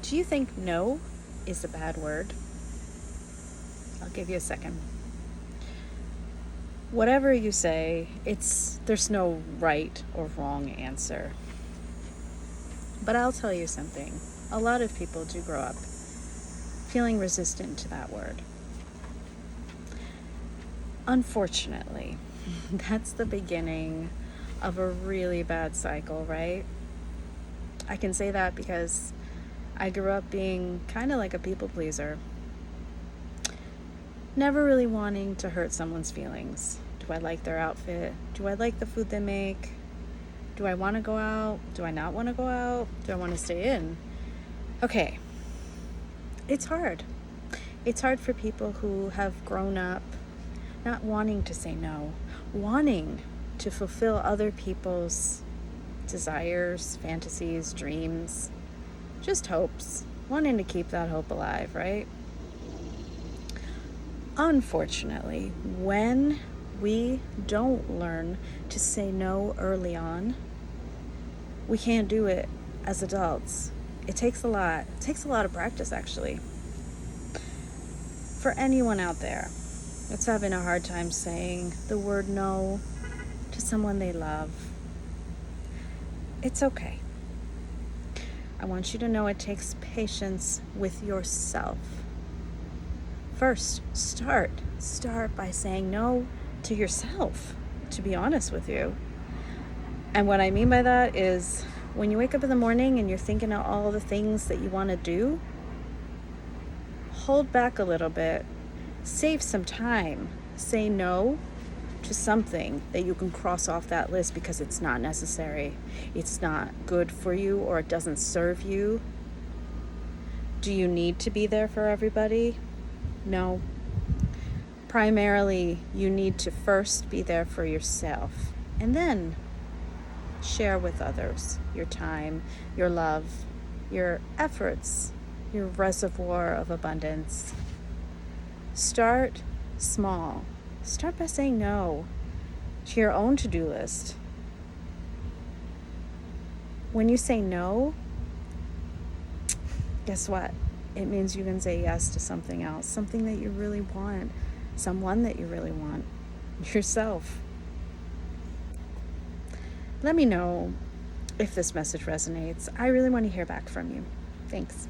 Do you think no is a bad word? I'll give you a second. Whatever you say, there's no right or wrong answer. But I'll tell you something. A lot of people do grow up feeling resistant to that word. Unfortunately, that's the beginning of a really bad cycle, right? I can say that because I grew up being kind of like a people pleaser. Never really wanting to hurt someone's feelings. Do I like their outfit? Do I like the food they make? Do I want to go out? Do I not want to go out? Do I want to stay in? Okay, it's hard. It's hard for people who have grown up not wanting to say no, wanting to fulfill other people's desires, fantasies, dreams, just hopes, wanting to keep that hope alive, right? Unfortunately, when we don't learn to say no early on, we can't do it as adults. It takes a lot. It takes a lot of practice, actually. For anyone out there that's having a hard time saying the word no to someone they love, it's okay. I want you to know it takes patience with yourself. First, start by saying no to yourself, to be honest with you. And what I mean by that is when you wake up in the morning and you're thinking of all the things that you want to do, hold back a little bit, save some time, say no to something that you can cross off that list because it's not necessary, it's not good for you, or it doesn't serve you. Do you need to be there for everybody? No. Primarily, you need to first be there for yourself and then share with others your time, your love, your efforts, your reservoir of abundance. Start small. Start by saying no to your own to-do list. When you say no, guess what? It means you can say yes to something else, something that you really want, someone that you really want, yourself. Let me know if this message resonates. I really want to hear back from you. Thanks.